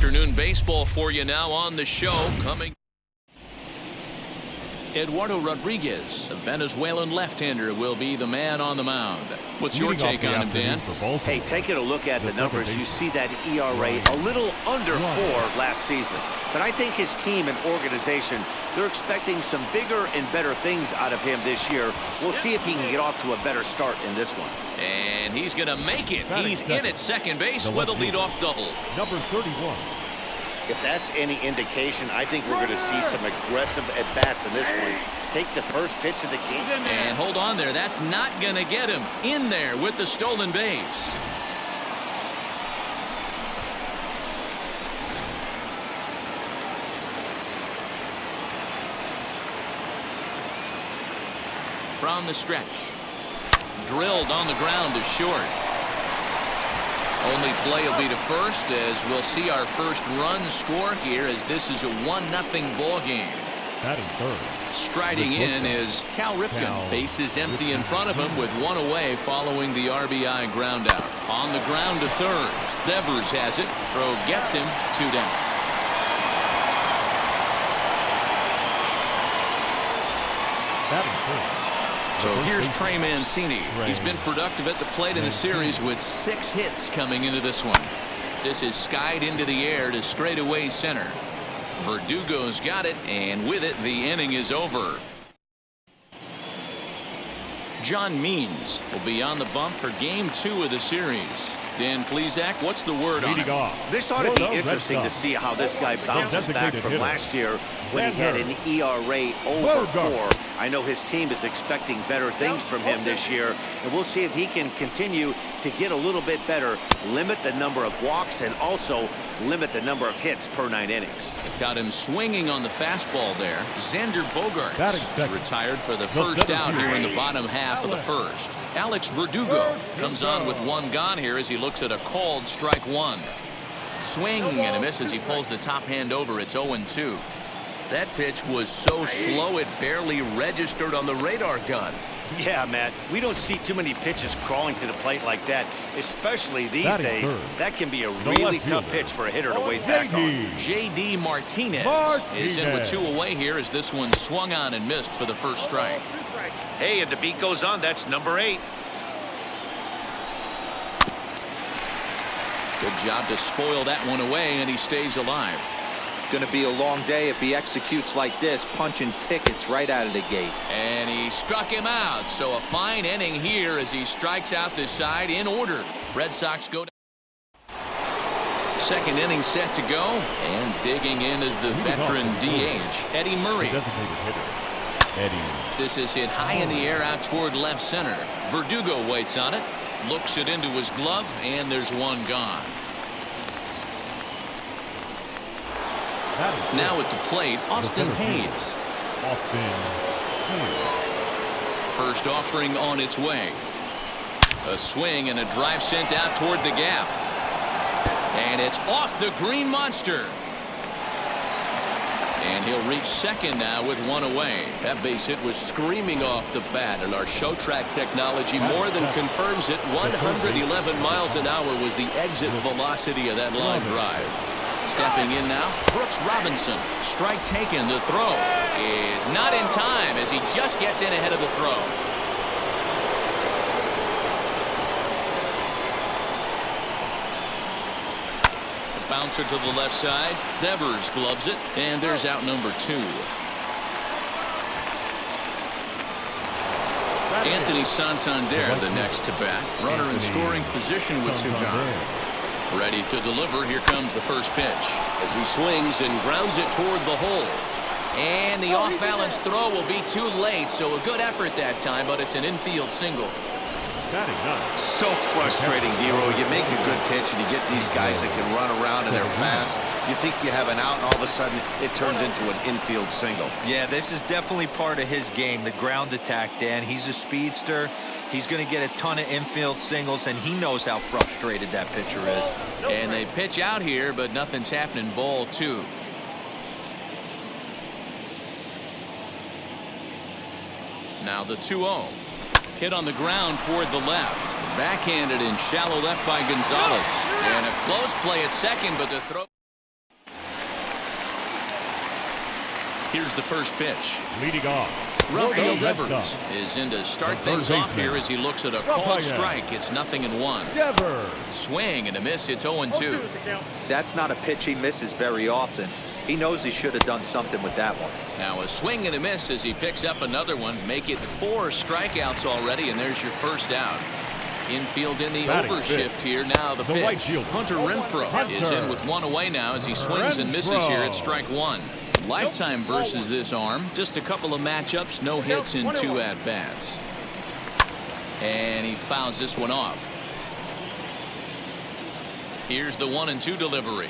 afternoon baseball for you now on the show. Coming, Eduardo Rodriguez, a Venezuelan left-hander, will be the man on the mound. What's your take on him, Dan? Hey, taking a look at the numbers, you see that ERA a little under 4 last season. But I think his team and organization, they're expecting some bigger and better things out of him this year. We'll see if he can get off to a better start in this one. And he's going to make it. He's in at second base with a leadoff double. Number 31. If that's any indication, I think we're going to see some aggressive at-bats in this one. Take the first pitch of the game. And hold on there. That's not going to get him in there with the stolen base. From the stretch. Drilled on the ground to short. Only play will be to first, as we'll see our first run score here, as this is a 1-0 ball game. Batting third. Striding in is Cal Ripken. Base is empty in front of him with one away following the RBI ground out. On the ground to third. Devers has it. Throw gets him. 2 down. Batting fourth. So here's Trey Mancini. He's been productive at the plate in the series with 6 hits coming into this one. This is skied into the air to straightaway center. Verdugo's got it, and with it, the inning is over. John Means will be on the bump for Game 2 of the series. Dan Plesac, what's the word on it? This ought to be interesting to see how this guy bounces back from last year when he had an ERA over 4. I know his team is expecting better things from him this year, and we'll see if he can continue to get a little bit better, limit the number of walks, and also limit the number of hits per 9 innings. Got him swinging on the fastball there. Xander Bogaerts is retired for the first out here in the bottom half of the first. Alex Verdugo comes on with 1 gone here as he looks at a called strike 1. Swing and a miss as he pulls the top hand over. It's 0-2. That pitch was so slow it barely registered on the radar gun. Yeah, Matt, we don't see too many pitches crawling to the plate like that, especially these days. That can be a really tough pitch for a hitter to wait back on. J.D. Martinez is in with 2 away here as this one swung on and missed for the first strike. Hey, and the beat goes on. That's number 8. Good job to spoil that one away, and he stays alive. Going to be a long day if he executes like this, punching tickets right out of the gate. And he struck him out, so a fine inning here as he strikes out this side in order. Red Sox go down. Second inning set to go, and digging in is the veteran DH, Eddie Murray. This is hit high in the air out toward left center. Verdugo waits on it, looks it into his glove, and there's 1 gone. Now at the plate, Austin Hayes. First offering on its way. A swing and a drive sent out toward the gap. And it's off the green monster. And he'll reach second now with 1 away. That base hit was screaming off the bat, and our show track technology more than confirms it. 111 miles an hour was the exit velocity of that line drive. Stepping in now, Brooks Robinson. Strike taken. The throw is not in time as he just gets in ahead of the throw. The bouncer to the left side. Devers gloves it, and there's out number 2. Anthony Santander, the next to bat. Runner in scoring position with 2 gone. Ready to deliver. Here comes the first pitch as he swings and grounds it toward the hole. And the off-balance throw will be too late, so a good effort that time, but it's an infield single. So frustrating, Hero. You make a good pitch and you get these guys that can run around and they're fast. You think you have an out, and all of a sudden it turns into an infield single. Yeah, this is definitely part of his game, the ground attack, Dan. He's a speedster. He's going to get a ton of infield singles, and he knows how frustrated that pitcher is. And they pitch out here, but nothing's happening. Ball 2. Now the 2-0. Hit on the ground toward the left. Backhanded in shallow left by Gonzalez. And a close play at second, but the throw. Here's the first pitch. Leading off. Rafael Red Devers Sox. is in to start The things third off here baseman. as he looks at a Rafael. called strike. It's 0-1. Devers. Swing and a miss. It's 0-2. That's not a pitch he misses very often. He knows he should have done something with that one. Now a swing and a miss as he picks up another one. Make it 4 strikeouts already, and there's your first out. Infield in the Batting overshift fifth. here. Now the The right pitch. fielder. Hunter Renfroe is in with 1 away now as he swings and misses here at strike 1. Lifetime versus this arm. Just a couple of matchups. No hits in 2 at-bats. And he fouls this one off. Here's the 1-2 delivery.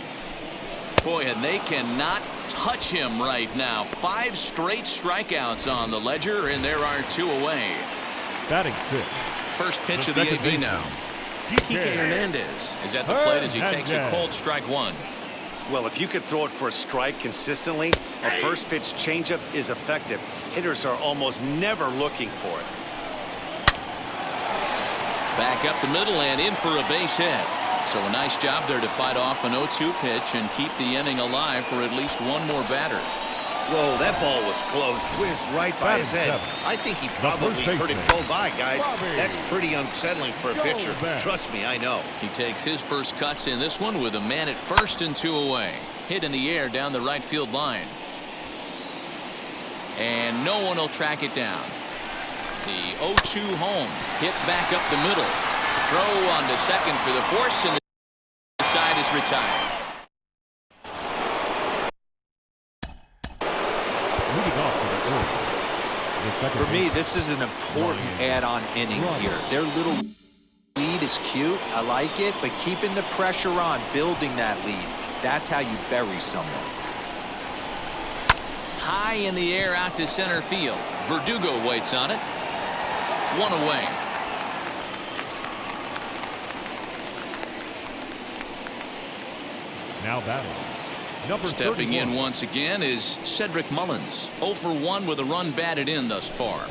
Boy, and they cannot touch him right now. 5 straight strikeouts on the ledger, and there are 2 away. Batting sixth. First pitch The of the second AB baseman. now. Kike Hernandez is at the plate as he takes a cold strike 1. Well, if you could throw it for a strike consistently, a first pitch changeup is effective. Hitters are almost never looking for it. Back up the middle and in for a base hit. So a nice job there to fight off an 0-2 pitch and keep the inning alive for at least one more batter. Whoa, that ball was close. Whizzed right by his head. I think he probably heard it go by, guys. That's pretty unsettling for a pitcher. Trust me, I know. He takes his first cuts in this one with a man at first and 2 away. Hit in the air down the right field line. And no one will track it down. The 0-2 home. Hit back up the middle. Throw on to second for the force, and the side is retired. Leading off for the Orioles. The second For me, baseman. this is an important add-on inning here. Their little lead is cute. I like it, but keeping the pressure on, building that lead, that's how you bury someone. High in the air out to center field. Verdugo waits on it. 1 away. Now batting. Number Stepping 31. in once again is Cedric Mullins. 0 for 1 with a run batted in thus far.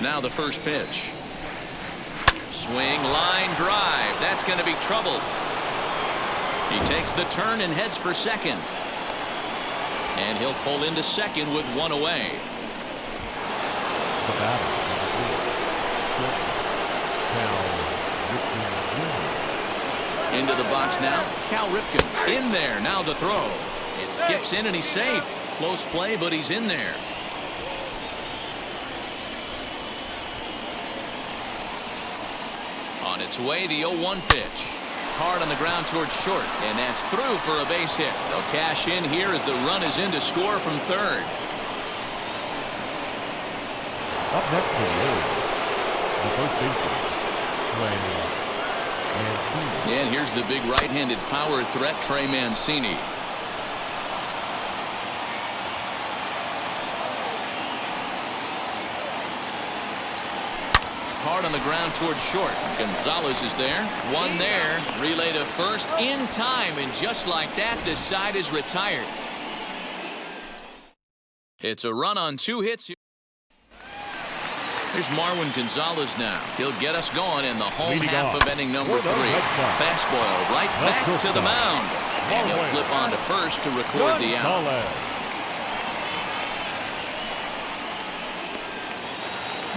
Now the first pitch. Swing, line, drive. That's going to be trouble. He takes the turn and heads for second. And he'll pull into second with 1 away. The batter. Cal Ripken Jr. Into the box now. Cal Ripken in there. Now the throw. It skips in and he's safe. Close play, but he's in there. On its way, the 0-1 pitch. Hard on the ground towards short, and that's through for a base hit. They'll cash in here as the run is in to score from third. Up next for the Orioles. The first baseman. Trey Mancini. And here's the big right-handed power threat, Trey Mancini. Hard on the ground towards short. Gonzalez is there. 1 there. Relay to first in time, and just like that, the side is retired. It's a run on 2 hits here. Here's Marwin Gonzalez now. He'll get us going in the home Leading half off of inning number 3. Fastball right back to the mound. And he'll flip on to first to record the out.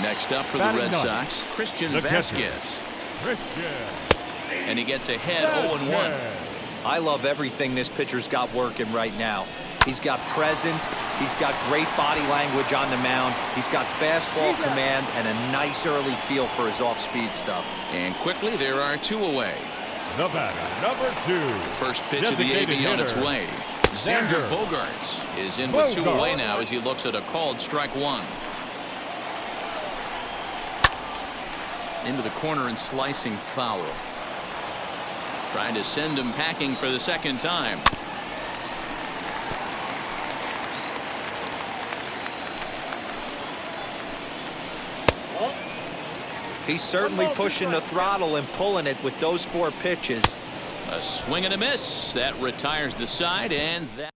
Next up for the Red Sox, Christian Vasquez. And he gets ahead 0-1. I love everything this pitcher's got working right now. He's got presence. He's got great body language on the mound. He's got fastball command and a nice early feel for his off-speed stuff. And quickly, there are 2 away. The batter, number 2. First pitch of the AB on its way. Xander Bogaerts is in with 2 away now as he looks at a called strike 1. Into the corner and slicing foul. Trying to send him packing for the second time. He's certainly pushing the throttle and pulling it with those 4 pitches. A swing and a miss. That retires the side, and that.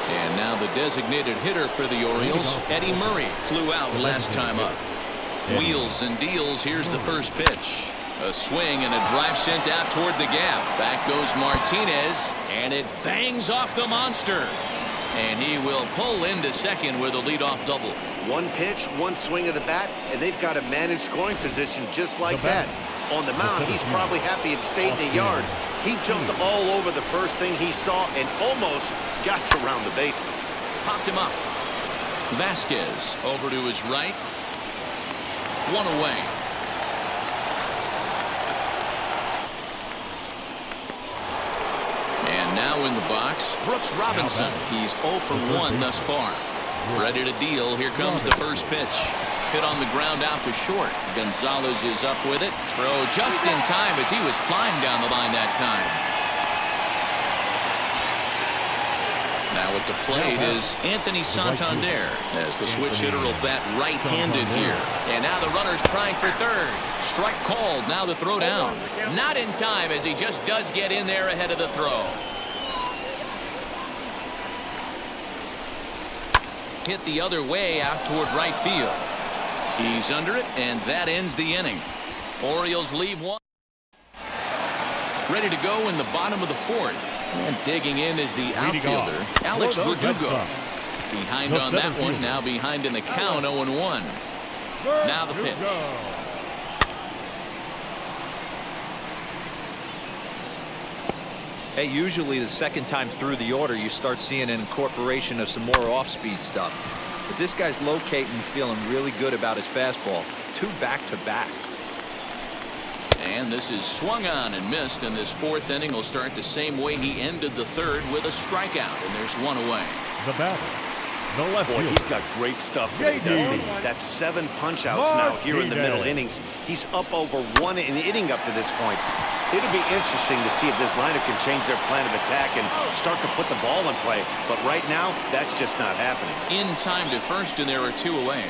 And now the designated hitter for the Orioles, Eddie Murray, flew out last time up. Wheels and deals. Here's the first pitch. A swing and a drive sent out toward the gap. Back goes Martinez, and it bangs off the monster. And he will pull into second with a leadoff double. One pitch, one swing of the bat, and they've got a man in scoring position just like that. On the mound, he's probably happy it stayed in the yard. He jumped all over the first thing he saw and almost got to round the bases. Popped him up. Vasquez over to his right. One away. And now in the box, Brooks Robinson. He's 0 for 1 thus far. Ready to deal. Here comes the first pitch. Hit on the ground out to short. Gonzalez is up with it. Throw just in time as he was flying down the line that time. Now at the plate is Anthony Santander, as the switch hitter will bat right-handed here. And now the runner's trying for third. Strike called. Now the throw down. Not in time, as he just does get in there ahead of the throw. Hit the other way out toward right field. He's under it, and that ends the inning. Orioles leave one. Ready to go in the bottom of the fourth. And digging in is the outfielder, Alex Verdugo. Behind on that one, now behind in the count, 0-1. Now the pitch. Hey, usually the second time through the order, you start seeing an incorporation of some more off-speed stuff. But this guy's locating, feeling really good about his fastball. 2 back-to-back. And this is swung on and missed, and this fourth inning will start the same way he ended the third, with a strikeout, and there's one away. The batter, the left Boy, fielder. he's got great stuff today, doesn't he? That's 7 punch-outs now here in the middle innings. He's up over 1 inning up to this point. It'll be interesting to see if this lineup can change their plan of attack and start to put the ball in play. But right now, that's just not happening. In time to first, and there are 2 away.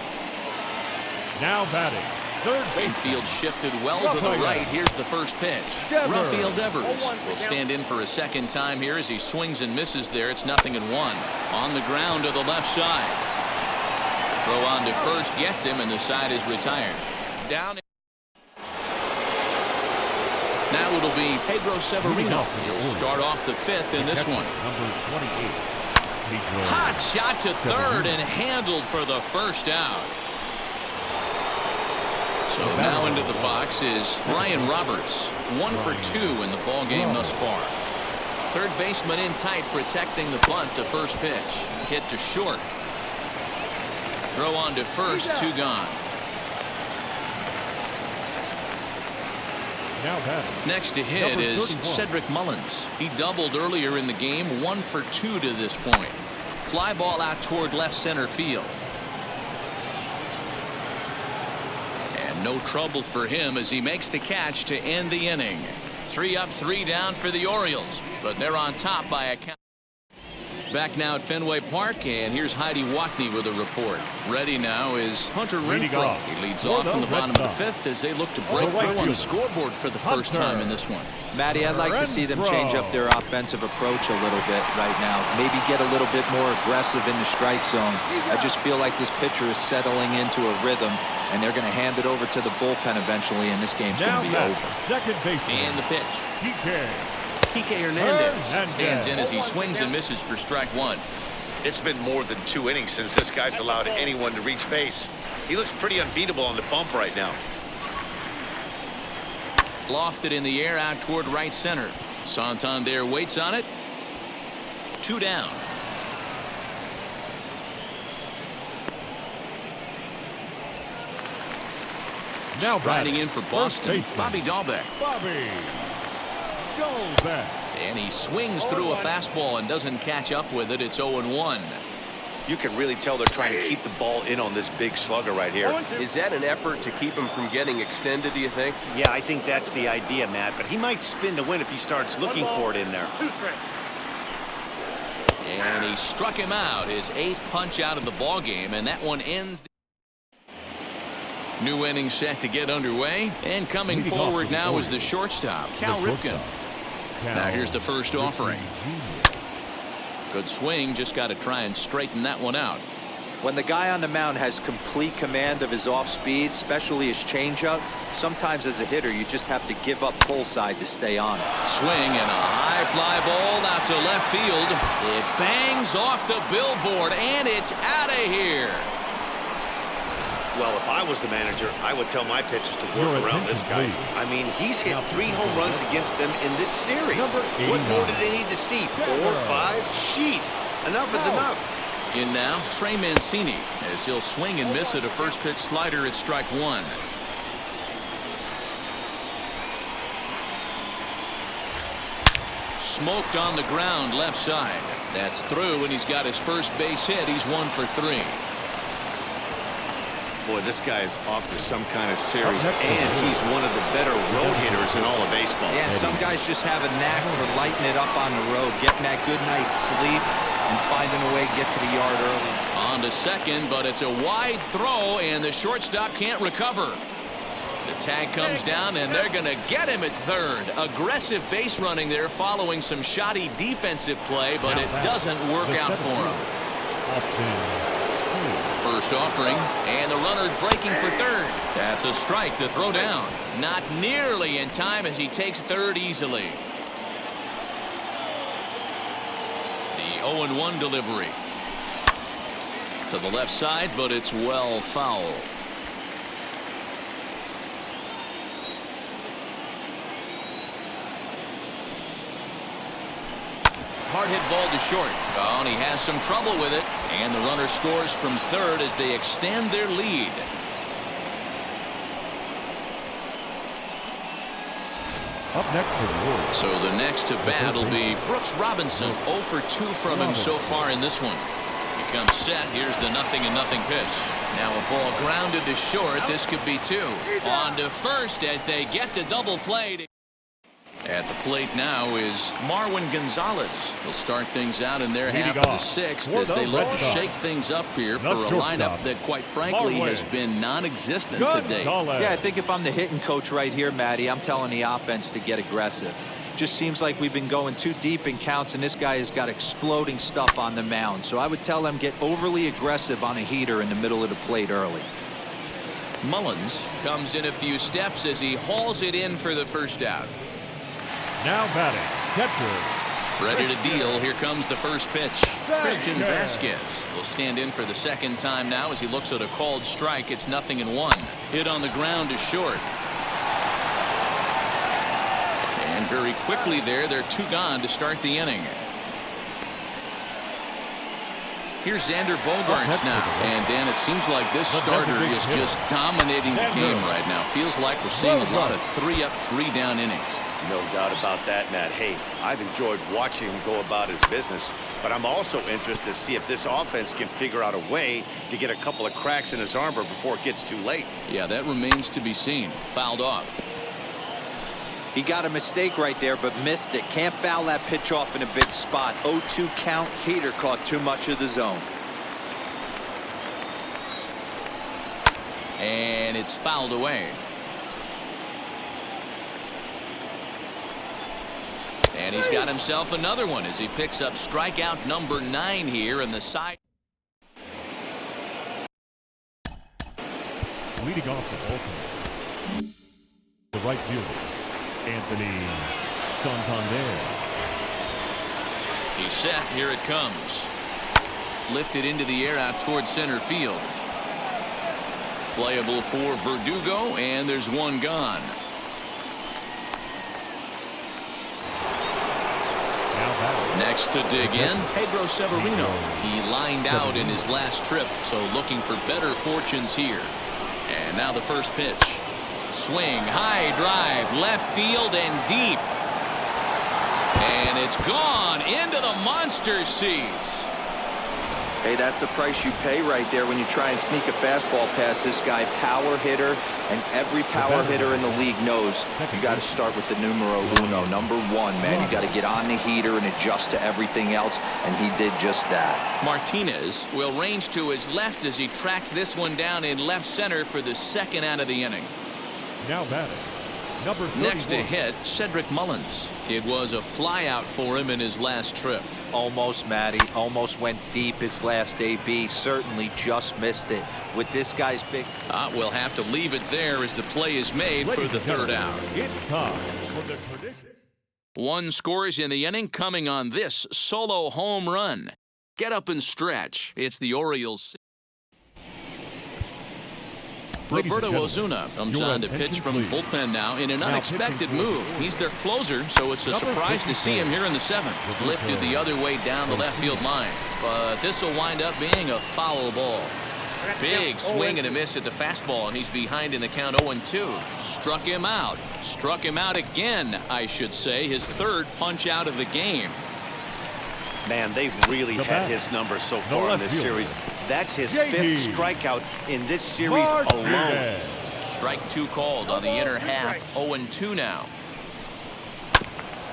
Now batting, third base. Infield shifted well to the right. Here's the first pitch. Rafael Devers will stand in for a second time here as he swings and misses there. It's 0-1. On the ground to the left side. Throw on to first gets him, and the side is retired. Down. Now it'll be Pedro Severino. He'll start off the 5th in this one. Number 28. Hot shot to third and handled for the first out. So now into the box is Brian Roberts. 1 for 2 in the ball game thus far. Third baseman in tight, protecting the bunt. The first pitch hit to short. Throw on to first, 2 gone. Next to hit is Cedric Mullins. He doubled earlier in the game, 1 for 2 to this point. Fly ball out toward left center field. And no trouble for him as he makes the catch to end the inning. 3 up, 3 down for the Orioles, but they're on top by a count. Back now at Fenway Park, and here's Heidi Watney with a report. Ready now is Hunter Renfroe. He leads off in the bottom of the 5th as they look to break through on the scoreboard for the first time in this one. Matty, I'd like to see them change up their offensive approach a little bit right now. Maybe get a little bit more aggressive in the strike zone. I just feel like this pitcher is settling into a rhythm, and they're going to hand it over to the bullpen eventually, and this game's going to be over. Second base. And the pitch. Kike Hernandez stands in as he swings and misses for strike 1. It's been more than 2 innings since this guy's allowed anyone to reach base. He looks pretty unbeatable on the bump right now. Lofted in the air out toward right center. Santander waits on it. 2 down. Now riding in for Boston, Bobby Dahlbeck. And he swings through a fastball and doesn't catch up with it. It's 0-1. You can really tell they're trying to keep the ball in on this big slugger right here. Is that an effort to keep him from getting extended, do you think? Yeah, I think that's the idea, Matt. But he might spin to win if he starts looking for it in there. And he struck him out, his 8th punch out of the ball game, and that one ends. New inning set to get underway, and coming forward now is the shortstop, Cal Ripken. Now here's the first offering. Good swing, just got to try and straighten that one out. When the guy on the mound has complete command of his off speed, especially his changeup, sometimes as a hitter you just have to give up pull side to stay on it. Swing and a high fly ball out to left field. It bangs off the billboard and it's out of here. Well, if I was the manager, I would tell my pitchers to work around this guy. I mean, he's hit 3 home runs against them in this series. What more do they need to see? 4, 5? Jeez, enough is enough. In now, Trey Mancini, as he'll swing and miss at a first pitch slider at strike 1. Smoked on the ground left side. That's through, and he's got his first base hit. He's 1 for 3. Boy, this guy is off to some kind of series, and he's one of the better road hitters in all of baseball. Yeah, and some guys just have a knack for lighting it up on the road, getting that good night's sleep, and finding a way to get to the yard early. On to second, but it's a wide throw, and the shortstop can't recover. The tag comes down, and they're going to get him at third. Aggressive base running there following some shoddy defensive play, but it doesn't work out for him. First offering, and the runner's breaking for third. That's a strike to throw down. Not nearly in time as he takes third easily. The 0-1 delivery. To the left side, but it's well foul. Hard hit ball to short. Oh, and he has some trouble with it. And the runner scores from third as they extend their lead. Up next for the Orioles. So the next to bat will be Brooks Robinson. 0 for 2 from him so far in this one. He comes set. Here's the 0-0 pitch. Now a ball grounded to short. This could be 2. On to first as they get the double play. At the plate now is Marwin Gonzalez. He'll start things out in their half of the 6th as they look to shake things up here for a lineup that, quite frankly, has been non-existent today. Yeah, I think if I'm the hitting coach right here, Matty, I'm telling the offense to get aggressive. Just seems like we've been going too deep in counts, and this guy has got exploding stuff on the mound. So I would tell them get overly aggressive on a heater in the middle of the plate early. Mullins comes in a few steps as he hauls it in for the first out. Now batting, catcher. Ready to deal. Here comes the first pitch. Christian Vasquez will stand in for the second time now as he looks at a called strike. It's 0-1. Hit on the ground to short. And very quickly there, they're 2 gone to start the inning. Here's Xander Bogaerts now. And, Dan, it seems like this starter is just dominating the game right now. Feels like we're seeing a lot of 3-up, 3-down innings. No doubt about that, Matt. Hey, I've enjoyed watching him go about his business, but I'm also interested to see if this offense can figure out a way to get a couple of cracks in his armor before it gets too late. Yeah, that remains to be seen. Fouled off. He got a mistake right there, but missed it. Can't foul that pitch off in a big spot. 0-2 count. Heater caught too much of the zone. And it's fouled away. And he's got himself another one as he picks up strikeout number 9 here in the side. Leading off the Baltimore, the right fielder, Anthony Santander. He's set. Here it comes. Lifted into the air out towards center field. Playable for Verdugo, and there's 1 gone. Next to dig in, Pedro Severino. He lined out in his last trip, so looking for better fortunes here. And now the first pitch. Swing, high drive, left field and deep. And it's gone into the monster seats. Hey, that's the price you pay right there when you try and sneak a fastball past this guy. Power hitter, and every power hitter in the league knows you got to start with the numero uno, number 1, man. You got to get on the heater and adjust to everything else, and he did just that. Martinez will range to his left as he tracks this one down in left center for the 2nd out of the inning. Now batting, Number 31. Next to hit, Cedric Mullins. It was a flyout for him in his last trip. Almost, Matty. Almost went deep his last AB. Certainly just missed it. With this guy's big... We'll have to leave it there as the play is made for the third out. It's time for the tradition. 1 scores in the inning coming on this solo home run. Get up and stretch. It's the Orioles. Roberto Ozuna comes on to pitch from the bullpen now in an unexpected move. He's their closer, so it's a surprise to see him here in the 7th. Lifted the other way down the left field line. But this will wind up being a foul ball. Big swing and a miss at the fastball, and he's behind in the count 0-2. Struck him out. Struck him out again, I should say. His 3rd punch out of the game. Man, they've really had his number so far in this series. That's his 5th strikeout in this series alone. Strike 2 called on the inner half. 0-2 now.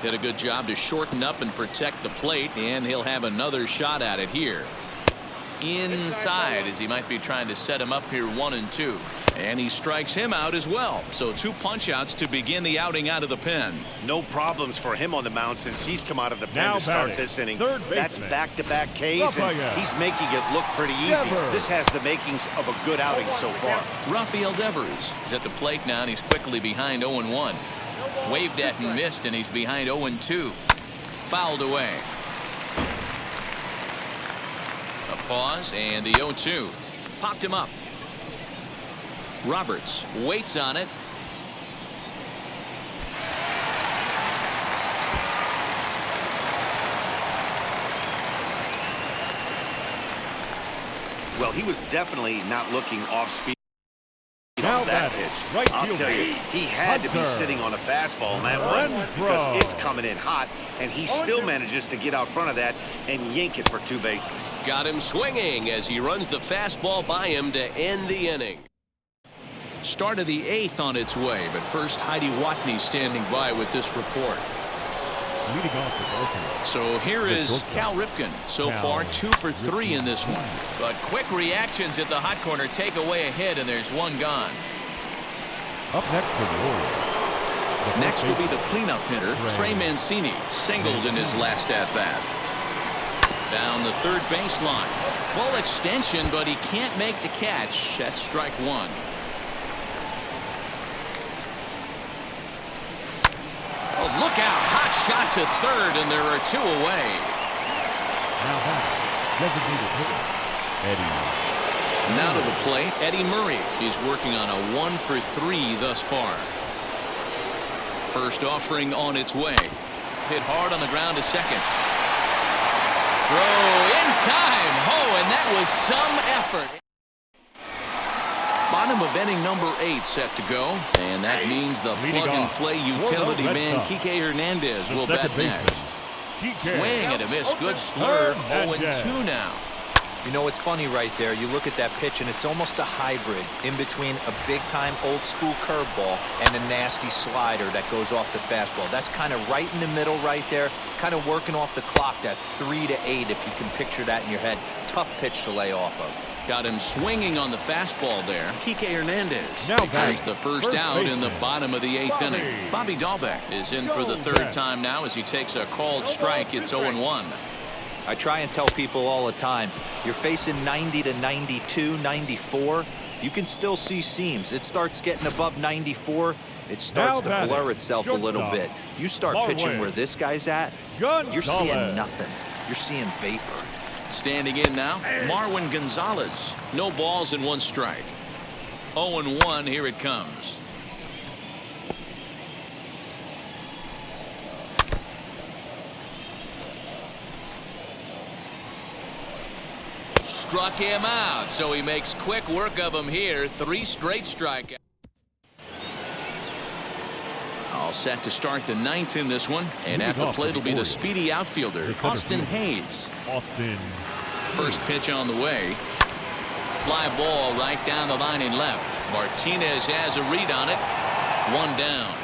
Did a good job to shorten up and protect the plate, and he'll have another shot at it here. Inside, as he might be trying to set him up here 1-2. And he strikes him out as well. So 2 punch outs to begin the outing out of the pen. No problems for him on the mound since he's come out of the pen to start this inning. That's back-to-back Ks, and he's making it look pretty easy. This has the makings of a good outing so far. Rafael Devers is at the plate now, and he's quickly behind 0-1. Waved at and missed, and he's behind 0-2. Fouled away. A pause, and the 0-2. Popped him up. Roberts waits on it. Well, he was definitely not looking off speed on that pitch. I'll tell you, he had to be sitting on a fastball on that one because it's coming in hot, and he still manages to get out front of that and yank it for 2 bases. Got him swinging as he runs the fastball by him to end the inning. Start of the 8th on its way, but first Heidi Watney standing by with this report. Leading off the Baltimore. So here is Cal Ripken. So far 2 for 3 in this one. But quick reactions at the hot corner take away a hit, and there's 1 gone. Up next for the Orioles. Next will be the cleanup hitter, Trey Mancini, singled in his last at-bat. Down the 3rd baseline. Full extension, but he can't make the catch. That's strike 1. Oh, look out. Hot shot to 3rd, and there are 2 away. Now back, designated hitter, Eddie. Now to the plate, Eddie Murray. He's working on a 1 for 3 thus far. First offering on its way. Hit hard on the ground to second. Throw in time. Oh, and that was some effort. Bottom of inning number 8 set to go, and that means the plug-and-play utility man Kike Hernandez will bat next. Swing and a miss, good slurve. 0-2 now. You know, it's funny right there. You look at that pitch, and it's almost a hybrid in between a big-time old-school curveball and a nasty slider that goes off the fastball. That's kind of right in the middle right there, kind of working off the clock, that 3 to 8, if you can picture that in your head. Tough pitch to lay off of. Got him swinging on the fastball there. Kike Hernandez now becomes the first out in the bottom of the 8th inning. Bobby Dahlbeck is in for the 3rd time now as he takes a called strike. It's 0-1. I try and tell people all the time, you're facing 90 to 92, 94. You can still see seams. It starts getting above 94. It starts to blur itself a little bit. You start pitching where this guy's at, you're seeing nothing. You're seeing vapor. Standing in now, Marwin Gonzalez. No balls and 1 strike. 0-1, here it comes. Struck him out, so he makes quick work of him here. 3 straight strikeouts. All set to start the 9th in this one, and at the plate will be the speedy outfielder, Austin Hayes. First pitch on the way. Fly ball right down the line and left. Martinez has a read on it. 1 down.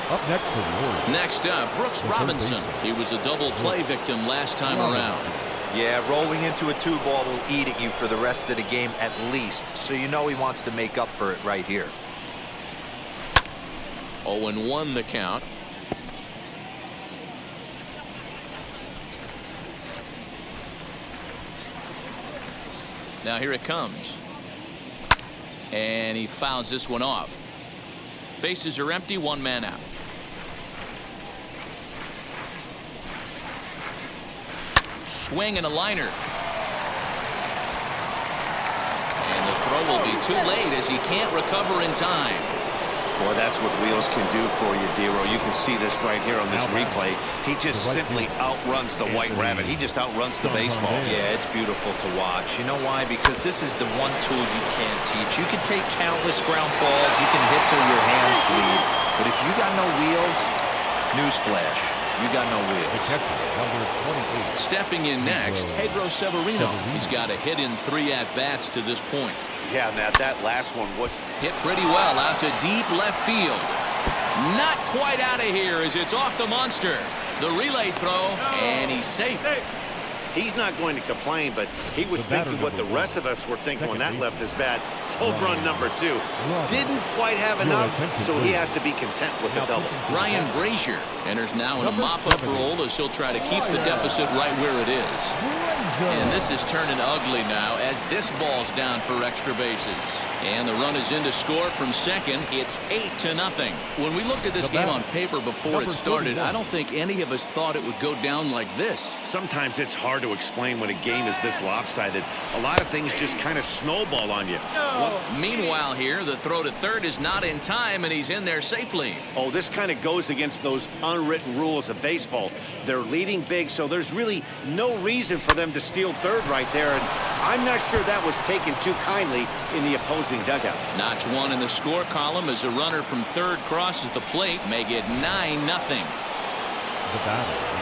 Up next for the Orioles. Next up, Brooks Robinson. He was a double play victim last time around. Yeah, rolling into a 2-ball will eat at you for the rest of the game at least, so you know he wants to make up for it right here. 0-1 the count. Now here it comes. And he fouls this one off. Bases are empty, 1 man out. Swing and a liner. And the throw will be too late as he can't recover in time. Boy, that's what wheels can do for you, Dero. You can see this right here on this replay. He just simply outruns the White Rabbit. He just outruns the baseball. Yeah, it's beautiful to watch. You know why? Because this is the one tool you can't teach. You can take countless ground balls. You can hit till your hands bleed. But if you got no wheels, newsflash, you got no wheels. Stepping in next, Pedro Severino. He's got a hit in 3 at-bats to this point. Yeah, Matt, that last one was hit pretty well out to deep left field. Not quite out of here as it's off the monster. The relay throw, and he's safe. He's not going to complain, but he was thinking what the rest of us were thinking when that left his bat. Home run number 2. Didn't quite have enough, so he has to be content with the double. Ryan Brazier enters now in a mop-up role as he'll try to keep the deficit right where it is. And this is turning ugly now as this ball's down for extra bases. And the run is in to score from second. It's 8-0. When we looked at this game on paper before it started, I don't think any of us thought it would go down like this. Sometimes it's hard to explain when a game is this lopsided. A lot of things just kind of snowball on you. Meanwhile here, the throw to third is not in time, and he's in there safely. Oh, this kind of goes against those unwritten rules of baseball. They're leading big, so there's really no reason for them to steal third right there, and I'm not sure that was taken too kindly in the opposing dugout. Notch 1 in the score column as a runner from third crosses the plate, make it 9-0.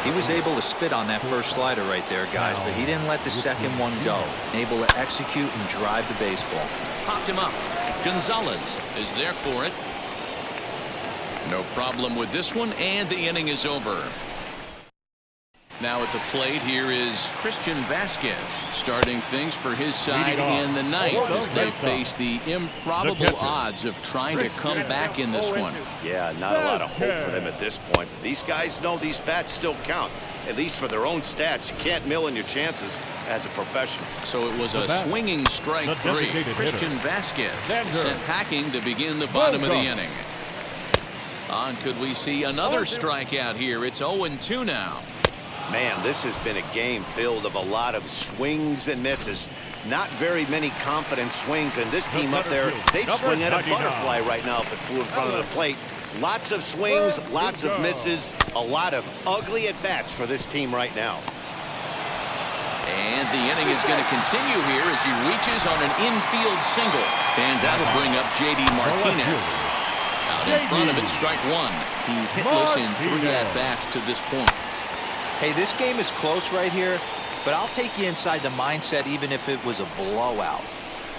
He was able to spit on that first slider right there, guys, but he didn't let the second one go. Able to execute and drive the baseball. Popped him up. Gonzalez is there for it. No problem with this one, and the inning is over. Now at the plate here is Christian Vasquez starting things for his side in the ninth as they face the improbable odds of trying to come back in this one. Yeah, not a lot of hope for them at this point. But these guys know these bats still count, at least for their own stats. You can't mill in your chances as a professional. So it was a swinging strike 3. Christian Vasquez sent packing to begin the bottom of the inning. Could we see another strikeout here? It's 0-2 now. Man, this has been a game filled of a lot of swings and misses. Not very many confident swings, and this team up there, they'd swing at a butterfly right now if it flew in front of the plate. Lots of swings, lots of misses, a lot of ugly at-bats for this team right now. And the inning is going to continue here as he reaches on an infield single. And that'll bring up J.D. Martinez. Out in front of it, strike 1. He's hitless in 3 at-bats to this point. Hey, this game is close right here, but I'll take you inside the mindset even if it was a blowout.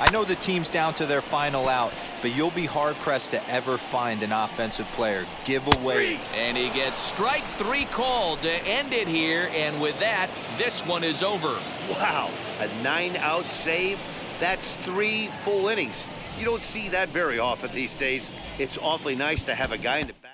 I know the team's down to their final out, but you'll be hard-pressed to ever find an offensive player give away. And he gets strike 3 called to end it here, and with that, this one is over. Wow, a 9-out save? That's 3 full innings. You don't see that very often these days. It's awfully nice to have a guy in the back.